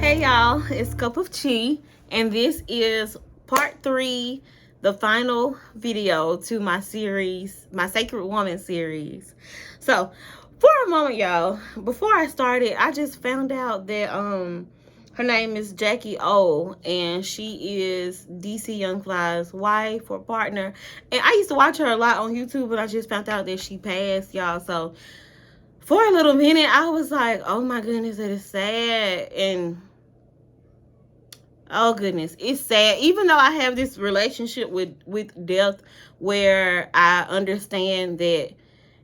Hey y'all, it's Cup of Chi, and this is part 3, the final video to my series, my Sacred Woman series. So, for a moment, y'all, before I started, I just found out that her name is Yahki O, and she is DC Young Fly's wife or partner. And I used to watch her a lot on YouTube, but I just found out that she passed, y'all. So, for a little minute, I was like, oh my goodness, it is sad. And oh goodness, it's sad. Even though I have this relationship with death, where I understand that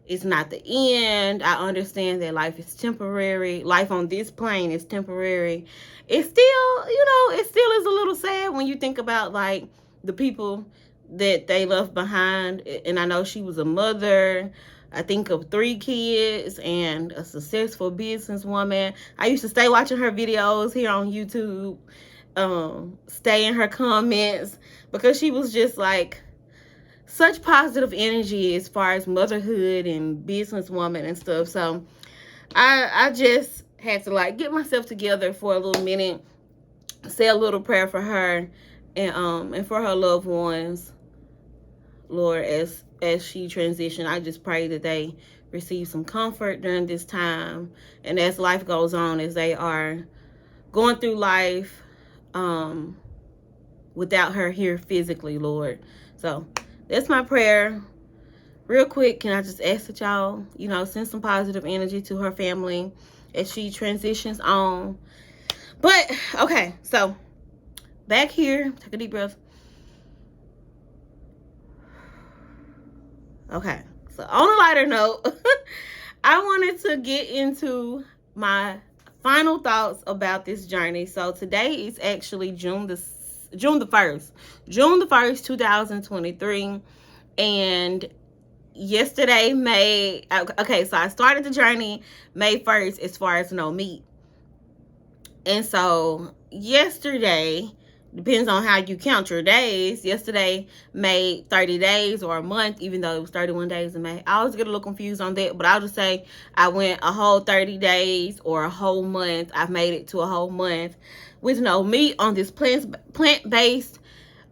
it's not the end. I understand that life is temporary. Life on this plane is temporary. It's still, it still is a little sad when you think about like the people that they left behind. And I know she was a mother, I think, of 3 kids and a successful businesswoman. I used to stay watching her videos here on YouTube, stay in her comments, because she was just like such positive energy as far as motherhood and businesswoman and stuff. So I just had to like get myself together for a little minute, say a little prayer for her and for her loved ones. Lord, as she transitioned, I just pray that they receive some comfort during this time, and as life goes on, as they are going through life without her here physically, Lord. So that's my prayer. Real quick, can I just ask that y'all, send some positive energy to her family as she transitions on. But, okay, so back here, take a deep breath. Okay, so on a lighter note, I wanted to get into my final thoughts about this journey. So today is actually June the 1st, 2023, and yesterday, so I started the journey May 1st as far as no meat. And so yesterday, depends on how you count your days, yesterday made 30 days or a month, even though it was 31 days in May. I always get a little confused on that, but I'll just say I went a whole 30 days or a whole month. I've made it to a whole month with no meat on this plant-based,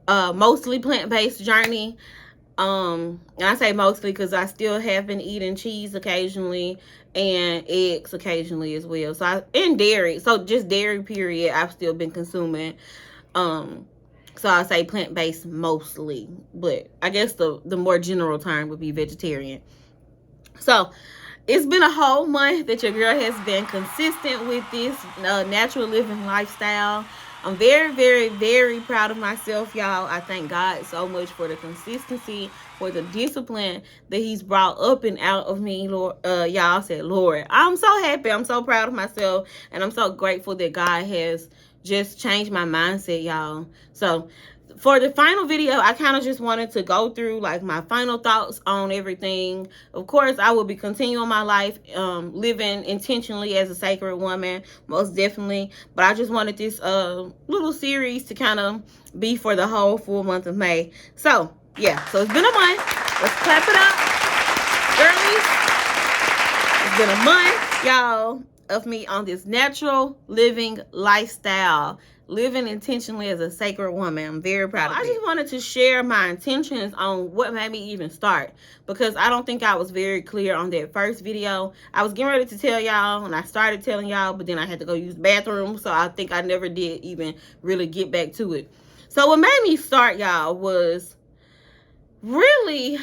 mostly plant-based journey. And I say mostly because I still have been eating cheese occasionally and eggs occasionally as well. So dairy. So just dairy period, I've still been consuming. So I say plant-based mostly, but I guess the more general term would be vegetarian. So it's been a whole month that your girl has been consistent with this natural living lifestyle. I'm very, very, very proud of myself, y'all. I thank God so much for the consistency, for the discipline that he's brought up and out of me, Lord. Y'all said, Lord, I'm so happy. I'm so proud of myself, and I'm so grateful that God has just changed my mindset, y'all. So for the final video, I kind of just wanted to go through like my final thoughts on everything. Of course, I will be continuing my life, living intentionally as a sacred woman, most definitely. But I just wanted this little series to kind of be for the whole full month of May. So yeah, so it's been a month. Let's clap it up, girlies. It's been a month, y'all, of me on this natural living lifestyle, living intentionally as a sacred woman. I'm very proud of it. I just wanted to share my intentions on what made me even start, because I don't think I was very clear on that first video. I was getting ready to tell y'all, and I started telling y'all, but then I had to go use the bathroom, so I think I never did even really get back to it. So what made me start, y'all, was really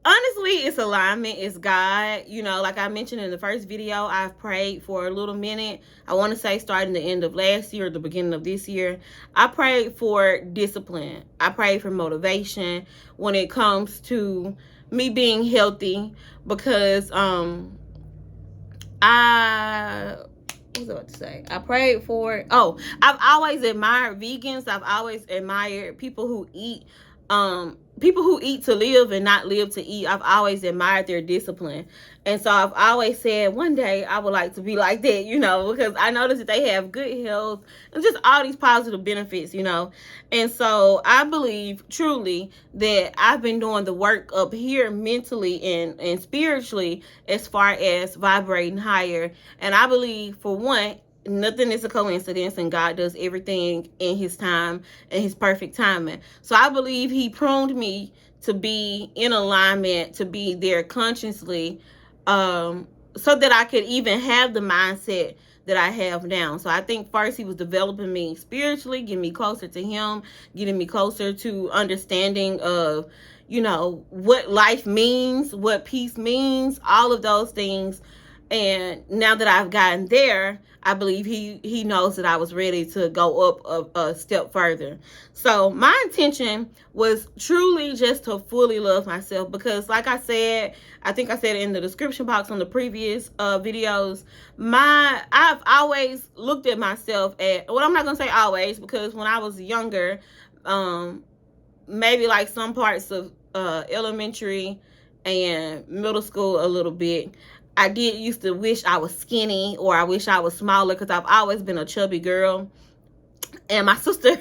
honestly, it's alignment. It's God. Like I mentioned in the first video, I've prayed for a little minute. I want to say starting the end of last year, the beginning of this year. I prayed for discipline. I prayed for motivation when it comes to me being healthy, because I was about to say, I prayed for, I've always admired vegans. I've always admired people who eat to live and not live to eat. I've always admired their discipline. And so I've always said one day I would like to be like that, because I noticed that they have good health and just all these positive benefits, And so I believe truly that I've been doing the work up here mentally and spiritually as far as vibrating higher. And I believe, for one, nothing is a coincidence, and God does everything in his time and his perfect timing. So I believe he pruned me to be in alignment, to be there consciously, so that I could even have the mindset that I have now. So I think first he was developing me spiritually, getting me closer to him, getting me closer to understanding of, what life means, what peace means, all of those things. And now that I've gotten there, I believe he knows that I was ready to go up a step further. So my intention was truly just to fully love myself, because like I said, I think I said it in the description box on the previous videos, I've always looked at myself at, well, I'm not gonna say always, because when I was younger, maybe like some parts of elementary and middle school a little bit, I did used to wish I was skinny, or I wish I was smaller, because I've always been a chubby girl. And my sister,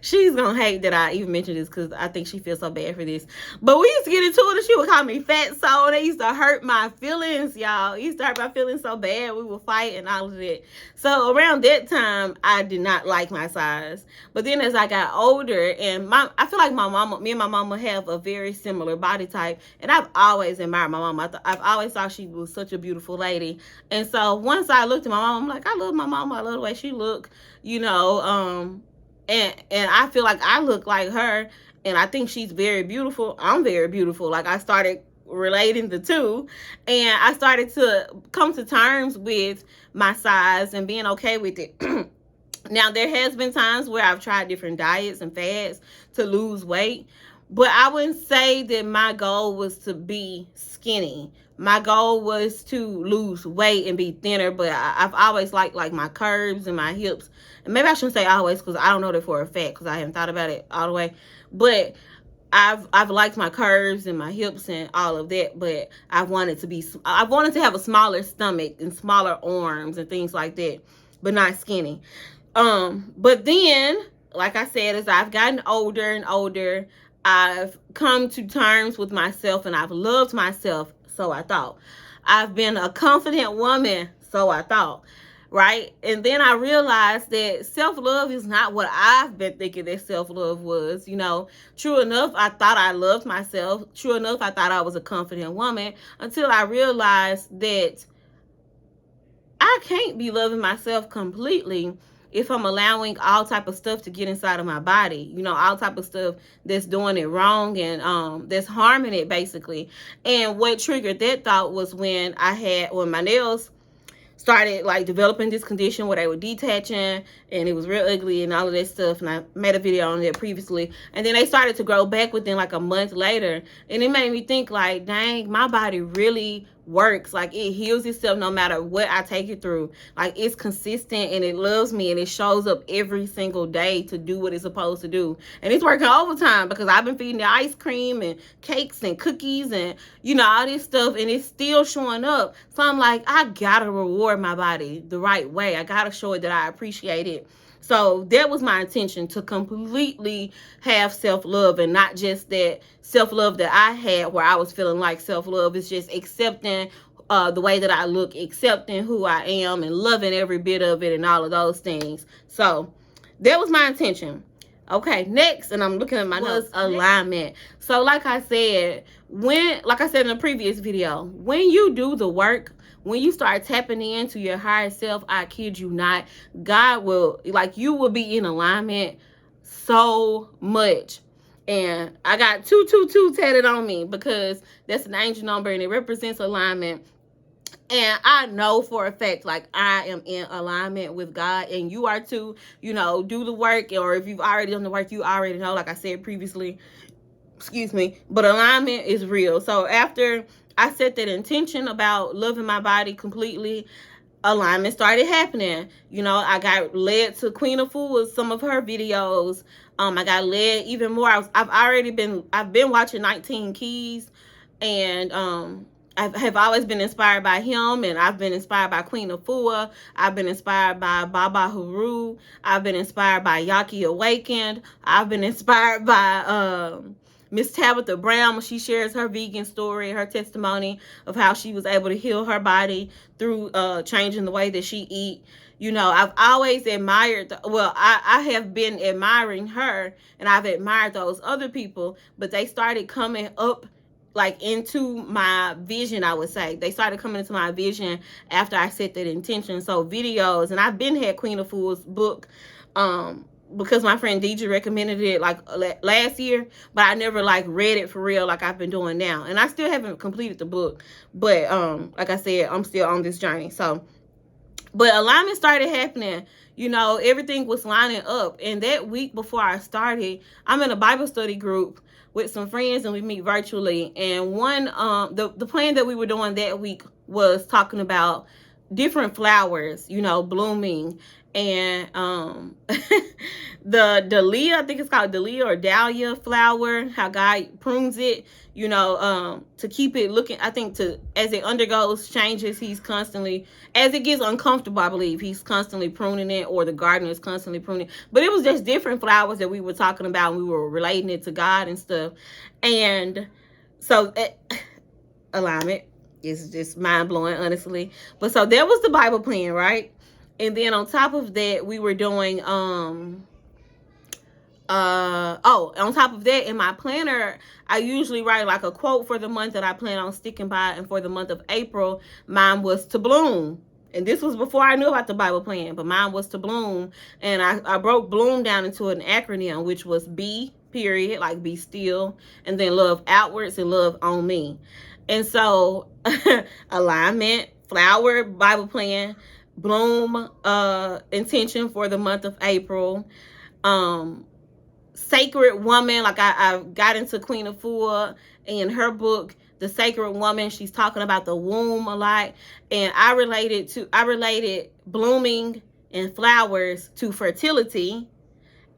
she's gonna hate that I even mentioned this, because I think she feels so bad for this. But we used to get into it, and she would call me fat soul. They used to hurt my feelings, y'all. It used to hurt my feelings so bad. We would fight and all of that. So around that time, I did not like my size. But then as I got older, and I feel like me and my mama have a very similar body type. And I've always admired my mama. I've always thought she was such a beautiful lady. And so once I looked at my mama, I'm like, I love my mama. I love the way she look, and I feel like I look like her, and I think she's very beautiful. I'm very beautiful. Like, I started relating the two, and I started to come to terms with my size and being okay with it. Now, there has been times where I've tried different diets and fads to lose weight, but I wouldn't say that my goal was to be skinny. My goal was to lose weight and be thinner, but I've always liked like my curves and my hips. And maybe I shouldn't say always, because I don't know that for a fact, because I haven't thought about it all the way. But I've liked my curves and my hips and all of that, but I wanted to have a smaller stomach and smaller arms and things like that, but not skinny. But then, like I said, as I've gotten older and older, I've come to terms with myself, and I've loved myself, so I thought. I've been a confident woman, so I thought, right? And then I realized that self-love is not what I've been thinking that self-love was. True enough, I thought I loved myself. True enough, I thought I was a confident woman, until I realized that I can't be loving myself completely if I'm allowing all type of stuff to get inside of my body, all type of stuff that's doing it wrong and that's harming it, basically. And what triggered that thought was when my nails started like developing this condition where they were detaching, and it was real ugly and all of that stuff. And I made a video on that previously. And then they started to grow back within like a month later. And it made me think like, dang, my body really works. Like, it heals itself no matter what I take it through. Like, it's consistent, and it loves me, and it shows up every single day to do what it's supposed to do. And it's working overtime, because I've been feeding the ice cream and cakes and cookies and all this stuff, and it's still showing up. So I'm like, I gotta reward my body the right way. I gotta show it that I appreciate it. So that was my intention, to completely have self-love, and not just that self-love that I had where I was feeling like self-love is just accepting the way that I look, accepting who I am, and loving every bit of it and all of those things. So that was my intention. Okay, next, and I'm looking at my notes, alignment. So like I said in the previous video, when you do the work, when you start tapping into your higher self, I kid you not, God will, you will be in alignment so much. And I got 222 tatted on me, because that's an angel number, and it represents alignment. And I know for a fact, I am in alignment with God, and you are too. Do the work, or if you've already done the work, you already know, like I said previously. Excuse me. But alignment is real. So after I set that intention about loving my body completely, alignment started happening. I got led to Queen Afua, some of her videos. I got led even more. I've been watching 19 Keys, and I have always been inspired by him, and I've been inspired by Queen Afua. I've been inspired by Baba Huru. I've been inspired by Yahki Awakened. I've been inspired by Miss Tabitha Brown, when she shares her vegan story, her testimony of how she was able to heal her body through changing the way that she eat. You know, I've always admired, I have been admiring her, and I've admired those other people, but they started coming up like into my vision. I would say they started coming into my vision after I set that intention. So videos, and I've been had Queen Afua's book, because my friend Deidre recommended it like last year, but I never like read it for real like I've been doing now, and I still haven't completed the book, but like I said, I'm still on this journey. So, but alignment started happening. You know, everything was lining up, and that week before I started, I'm in a Bible study group with some friends, and we meet virtually. And one, the plan that we were doing that week was talking about different flowers, you know, blooming, and the dahlia, I think it's called dahlia or dahlia flower, how God prunes it, you know, to keep it looking, I think, to as it undergoes changes, he's constantly, as it gets uncomfortable, I believe he's constantly pruning it, or the gardener is constantly pruning. But it was just different flowers that we were talking about, and we were relating it to God and stuff. And so alignment is just mind-blowing, honestly. But so that was the Bible plan, right? And then on top of that, we were doing on top of that, in my planner, I usually write like a quote for the month that I plan on sticking by. And for the month of April, mine was to bloom. And this was before I knew about the Bible plan, but mine was to bloom. And I broke bloom down into an acronym, which was B, period, like be still, and then love outwards and love on me. And so alignment, flower, Bible plan, bloom, intention for the month of April, sacred woman, like I got into Queen Afua and her book, The Sacred Woman. She's talking about the womb a lot, and I related blooming and flowers to fertility,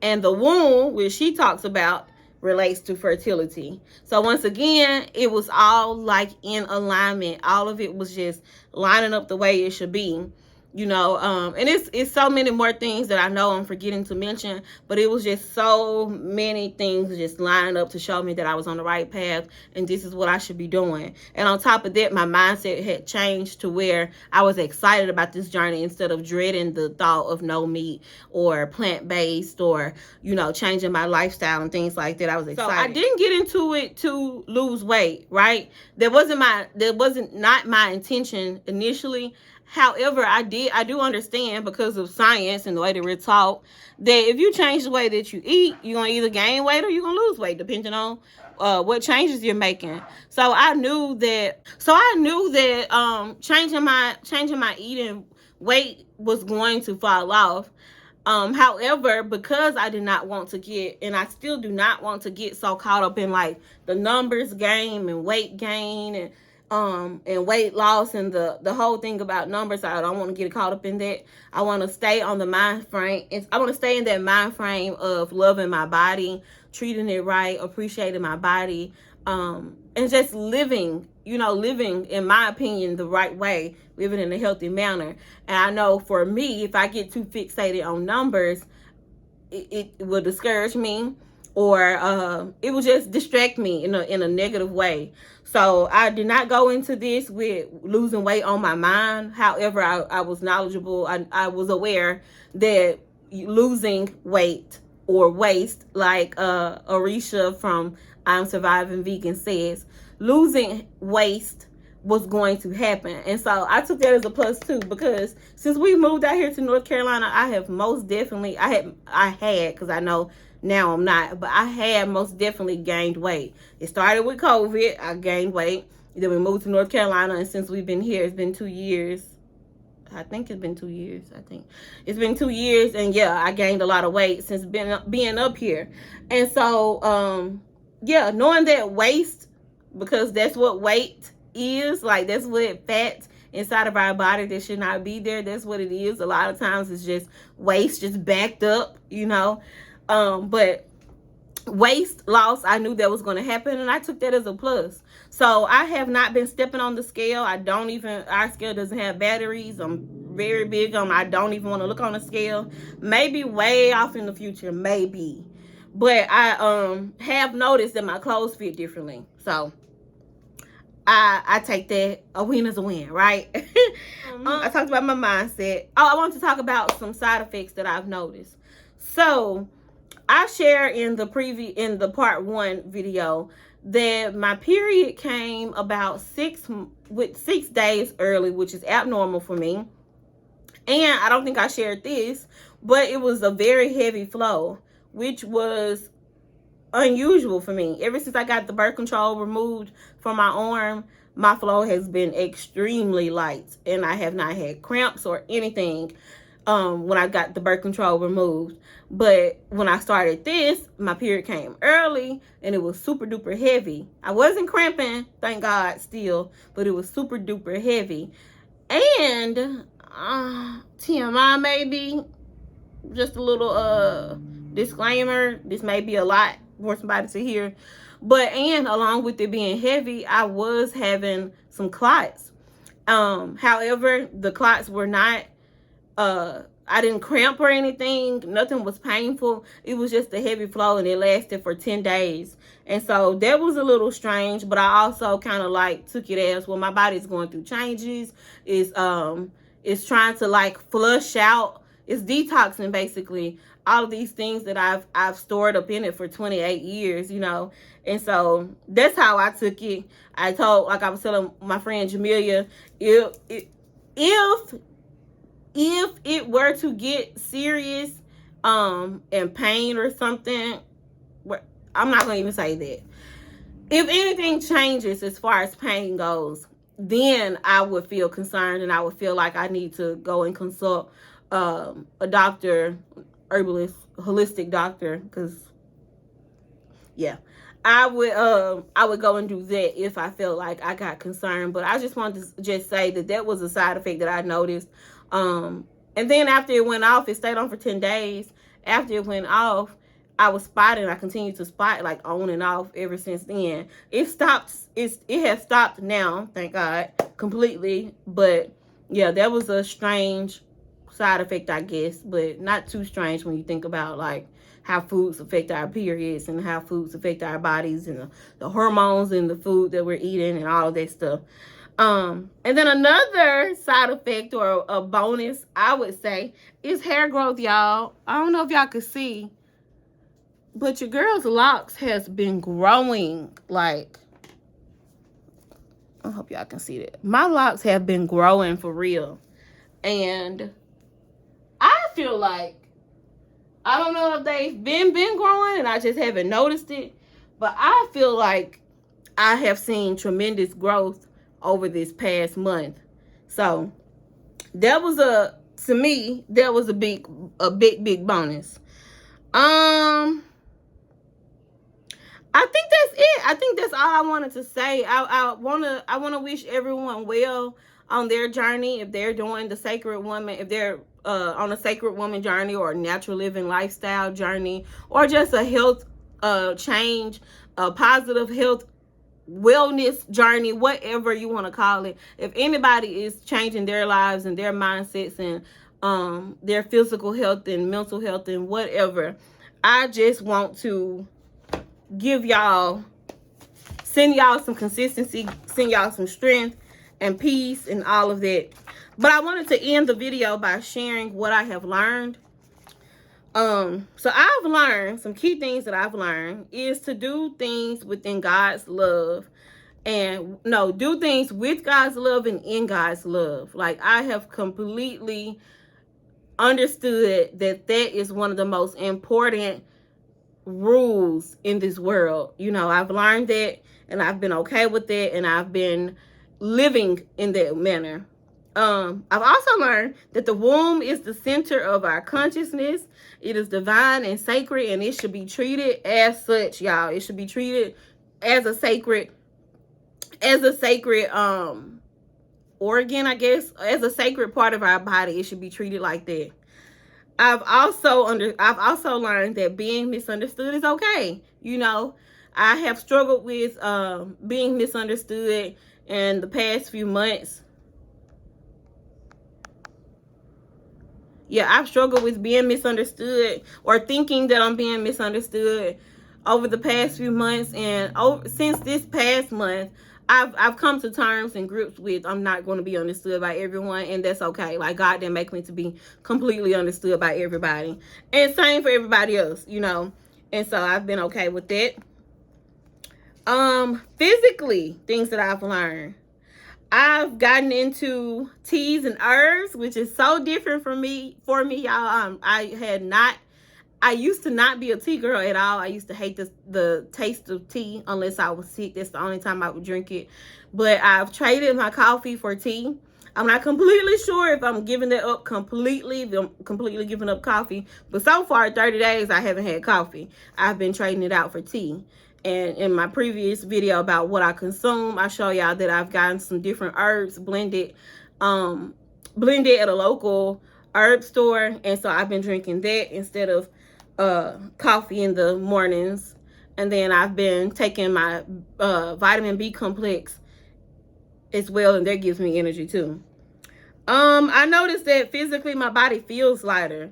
and the womb, which she talks about, relates to fertility. So once again, it was all like in alignment. All of it was just lining up the way it should be. You know, and it's so many more things that I know I'm forgetting to mention, but it was just so many things just lining up to show me that I was on the right path, and this is what I should be doing. And on top of that, my mindset had changed to where I was excited about this journey instead of dreading the thought of no meat or plant-based, or, you know, changing my lifestyle and things like that. I was excited. So I didn't get into it to lose weight, right? That wasn't not my intention initially. However, I do understand, because of science and the way that we're taught, that if you change the way that you eat, you're going to either gain weight or you're going to lose weight, depending on what changes you're making. So I knew that changing my eating, weight was going to fall off. However, because I did not want to get, and I still do not want to get so caught up in like the numbers game and weight gain and weight loss and the whole thing about numbers, I don't want to get caught up in that. I want to stay on the mind frame. I want to stay in that mind frame of loving my body, treating it right, appreciating my body, and just living, living, in my opinion, the right way, living in a healthy manner. And I know for me, if I get too fixated on numbers, it will discourage me, or it will just distract me in a negative way. So I did not go into this with losing weight on my mind. However, I was knowledgeable. I was aware that losing weight or waste, like Orisha from I'm Surviving Vegan says, losing waste was going to happen. And so I took that as a plus too, because since we moved out here to North Carolina, I have most definitely, I had, because I know now I'm not, but I had most definitely gained weight. It started with COVID. I gained weight. Then we moved to North Carolina, and since we've been here, it's been 2 years. I think it's been 2 years. It's been 2 years, and yeah, I gained a lot of weight since being up here. And so, yeah, knowing that waste, because that's what weight is, like that's what fat inside of our body that should not be there, that's what it is. A lot of times it's just waste, just backed up, but waist loss, I knew that was going to happen, and I took that as a plus. So I have not been stepping on the scale. Our scale doesn't have batteries. I'm very big on, I don't even want to look on the scale. Maybe way off in the future, maybe. But I have noticed that my clothes fit differently. So I take that a win is a win, right? I talked about my mindset. Oh, I want to talk about some side effects that I've noticed. So I share in the part 1 video that my period came about 6 days early, which is abnormal for me. And I don't think I shared this, but it was a very heavy flow, which was unusual for me. Ever since I got the birth control removed from my arm, my flow has been extremely light, and I have not had cramps or anything when I got the birth control removed. But when I started this, my period came early, and it was super duper heavy. I wasn't cramping, thank God, still, but it was super duper heavy. And TMI maybe, just a little disclaimer, this may be a lot for somebody to hear, but and along with it being heavy, I was having some clots. However, the clots were not I didn't cramp or anything. Nothing was painful. It was just a heavy flow, and it lasted for 10 days. And so that was a little strange, but I also kind of like took it as, well, my body's going through changes. It's trying to like flush out. It's detoxing basically all of these things that I've stored up in it for 28 years, you know. And so that's how I took it. I was telling my friend Jamelia, if it were to get serious and pain or something, I'm not gonna even say that. If anything changes as far as pain goes, then I would feel concerned, and I would feel like I need to go and consult a doctor, herbalist, holistic doctor, because yeah, I would go and do that if I felt like I got concerned. But I just wanted to just say that was a side effect that I noticed. And then after it went off, it stayed on for 10 days. After it went off, I was spotting. I continued to spot like on and off ever since then. It stopped. It has stopped now, thank God, completely. But yeah, that was a strange side effect, I guess, but not too strange when you think about like how foods affect our periods and how foods affect our bodies and the hormones in the food that we're eating and all of that stuff. And then another side effect or a bonus, I would say, is hair growth, y'all. I don't know if y'all could see, but your girl's locks has been growing. Like, I hope y'all can see that. My locks have been growing for real. And I feel like, I don't know if they've been growing and I just haven't noticed it, but I feel like I have seen tremendous growth over this past month. So that was to me, that was a big bonus. I think that's it. I think that's all I wanted to say. I wanna wish everyone well on their journey. If they're doing the sacred woman, if they're on a sacred woman journey or a natural living lifestyle journey, or just a health change, a positive health wellness journey, whatever you want to call it. If anybody is changing their lives and their mindsets and their physical health and mental health and whatever, I just want to send y'all some consistency, send y'all some strength and peace and all of that. But I wanted to end the video by sharing what I have learned. So I've learned some key things that I've learned is to do things within God's love, and no, do things with God's love and in God's love. Like, I have completely understood that is one of the most important rules in this world. You know, I've learned that, and I've been okay with it, and I've been living in that manner. I've also learned that the womb is the center of our consciousness. It is divine and sacred, and it should be treated as such, y'all. It should be treated as a sacred organ, I guess, as a sacred part of our body. It should be treated like that. I've also learned that being misunderstood is okay. You know, I have struggled with being misunderstood in the past few months. Yeah, I've struggled with being misunderstood or thinking that I'm being misunderstood over the past few months. And since this past month, I've come to terms and grips with I'm not going to be understood by everyone, and that's okay. Like, God didn't make me to be completely understood by everybody, and same for everybody else, you know. And so I've been okay with that. Physically, things that I've learned. I've gotten into teas and herbs, which is so different for me, y'all. I used to not be a tea girl at all. I used to hate the taste of tea unless I was sick. That's the only time I would drink it. But I've traded my coffee for tea. I'm not completely sure if I'm giving that up completely. If I'm completely giving up coffee. But so far, 30 days, I haven't had coffee. I've been trading it out for tea. And in my previous video about what I consume, I show y'all that I've gotten some different herbs blended at a local herb store. And so I've been drinking that instead of coffee in the mornings. And then I've been taking my vitamin B complex as well, and that gives me energy too. I noticed that physically my body feels lighter.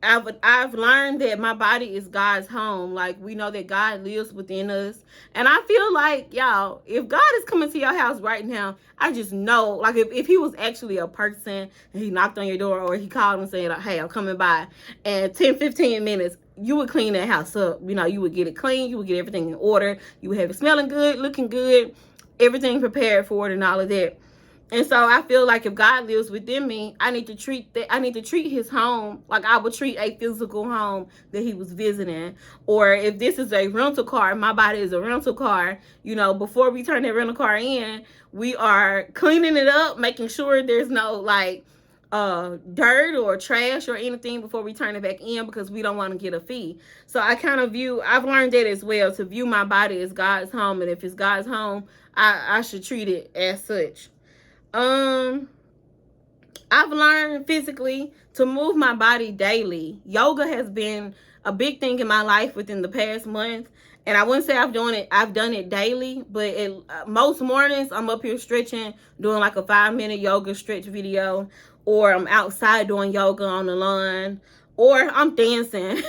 I've learned that my body is God's home. Like, we know that God lives within us. And I feel like, y'all, if God is coming to your house right now, I just know, like, if he was actually a person and he knocked on your door or he called and said, hey, I'm coming by, and 10-15 minutes, you would clean that house up. You know, you would get it clean. You would get everything in order. You would have it smelling good, looking good, everything prepared for it and all of that. And so I feel like if God lives within me, I need to treat his home like I would treat a physical home that he was visiting. Or if this is a rental car, my body is a rental car, you know, before we turn that rental car in, we are cleaning it up, making sure there's no like dirt or trash or anything before we turn it back in, because we don't want to get a fee. So I kind of I've learned that as well, to view my body as God's home. And if it's God's home, I should treat it as such. I've learned physically to move my body daily. Yoga has been a big thing in my life within the past month. And I wouldn't say I've done it daily, but most mornings I'm up here stretching, doing like a 5-minute yoga stretch video, or I'm outside doing yoga on the lawn, or I'm dancing.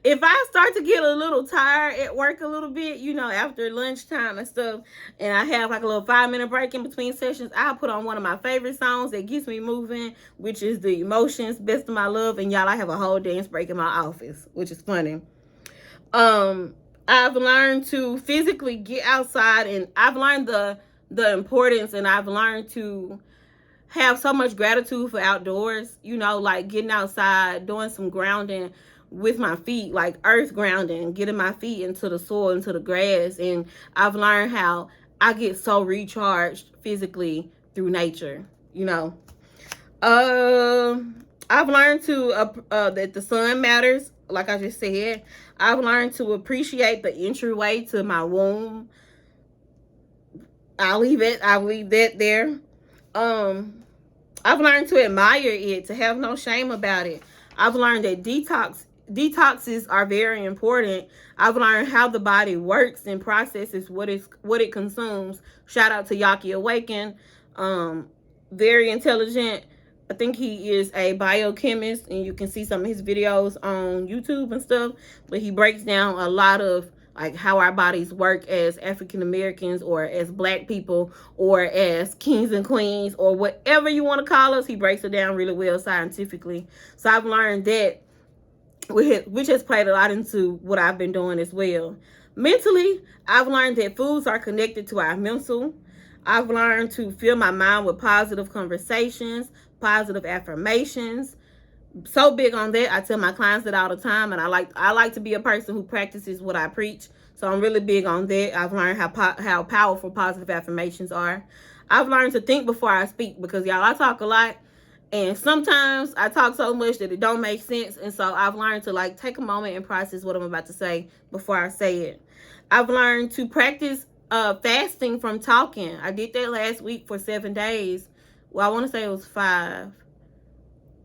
If I start to get a little tired at work a little bit, you know, after lunchtime and stuff, and I have like a little 5-minute break in between sessions, I'll put on one of my favorite songs that gets me moving, which is The Emotions, Best of My Love. And y'all, I have a whole dance break in my office, which is funny. I've learned to physically get outside, and I've learned the importance, and I've learned to have so much gratitude for outdoors, you know, like getting outside, doing some grounding with my feet, like earth grounding, getting my feet into the soil, into the grass. And I've learned how I get so recharged physically through nature, you know. I've learned to that the sun matters, like I just said. I've learned to appreciate the entryway to my womb. I'll leave that there. I've learned to admire it, to have no shame about it. I've learned that detoxes are very important. I've learned how the body works and processes what it consumes. Shout out to Yahki Awakened. Very intelligent. I think he is a biochemist, and you can see some of his videos on YouTube and stuff. But he breaks down a lot of like how our bodies work as African Americans, or as Black people, or as kings and queens, or whatever you want to call us. He breaks it down really well scientifically. So I've learned that, which has played a lot into what I've been doing as well. Mentally, I've learned that foods are connected to our mental. I've learned to fill my mind with positive conversations, positive affirmations. So big on that. I tell my clients that all the time, and I like to be a person who practices what I preach. So I'm really big on that. I've learned how powerful positive affirmations are. I've learned to think before I speak, because y'all, I talk a lot, and sometimes I talk so much that it don't make sense. And so I've learned to like take a moment and process what I'm about to say before I say it. I've learned to practice fasting from talking. I did that last week for 7 days. Well, I want to say it was 5.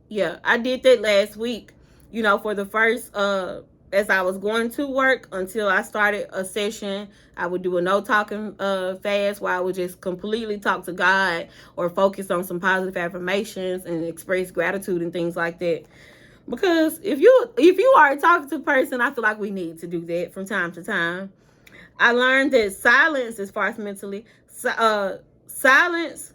Yeah, I did that last week, you know, for the first as I was going to work until I started a session. I would do a no talking fast where I would just completely talk to God or focus on some positive affirmations and express gratitude and things like that. Because if you are a talkative person, I feel like we need to do that from time to time. I learned that silence, as far as mentally, silence,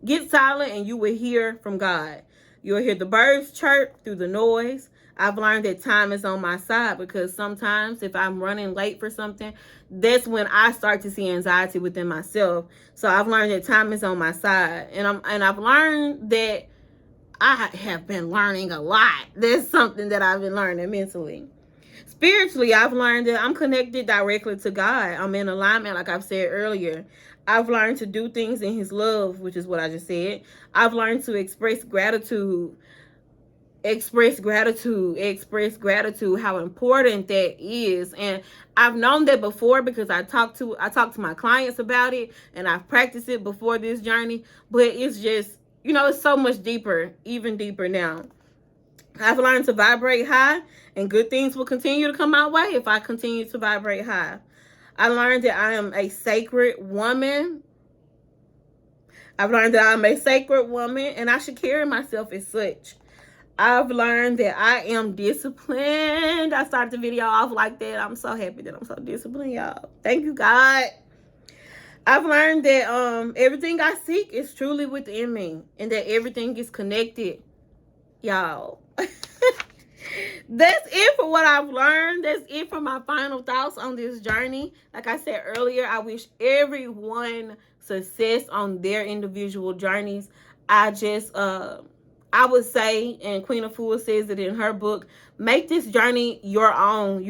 get silent and you will hear from God. You'll hear the birds chirp through the noise. I've learned that time is on my side, because sometimes if I'm running late for something, that's when I start to see anxiety within myself. So I've learned that time is on my side. And I've learned that I have been learning a lot. That's something that I've been learning mentally. Spiritually, I've learned that I'm connected directly to God. I'm in alignment, like I've said earlier. I've learned to do things in his love, which is what I just said. I've learned to express gratitude, how important that is. And I've known that before because I talked to my clients about it, and I've practiced it before this journey. But it's just, it's so much deeper, even deeper now. I've learned to vibrate high, and good things will continue to come my way if I continue to vibrate high. I learned that I am a sacred woman. I've learned that I'm a sacred woman, and I should carry myself as such. I've learned that I am disciplined. I started the video off like that. I'm so happy that I'm so disciplined, y'all. Thank you, God. I've learned that everything I seek is truly within me, and that everything is connected, y'all. That's it for what I've learned. That's it for my final thoughts on this journey. Like I said earlier, I wish everyone success on their individual journeys. I would say, and Queen Afua says it in her book, make this journey your own.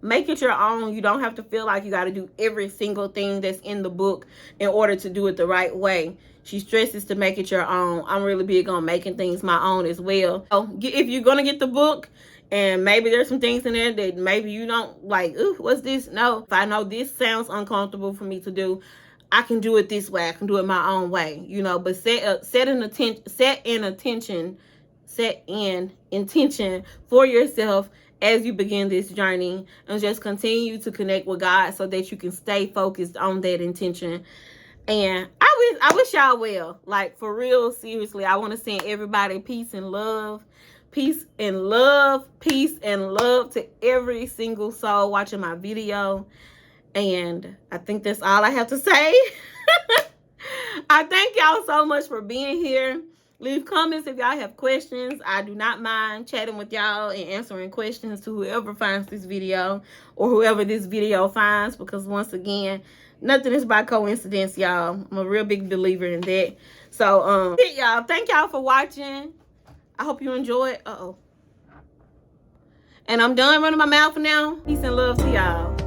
Make it your own. You don't have to feel like you got to do every single thing that's in the book in order to do it the right way. She stresses to make it your own. I'm really big on making things my own as well. So if you're going to get the book, and maybe there's some things in there that maybe you don't like, ooh, what's this? No, if I know this sounds uncomfortable for me to do, I can do it this way. I can do it my own way, but set in intention for yourself as you begin this journey, and just continue to connect with God so that you can stay focused on that intention. And I wish y'all well. Like, for real, seriously, I want to send everybody peace and love. Peace and love. Peace and love to every single soul watching my video. And I think that's all I have to say. I thank y'all so much for being here. Leave comments if y'all have questions. I do not mind chatting with y'all and answering questions to whoever finds this video, or whoever this video finds, because once again, nothing is by coincidence, y'all. I'm a real big believer in that. So, y'all, thank y'all for watching. I hope you enjoyed. And I'm done running my mouth now. Peace and love to y'all.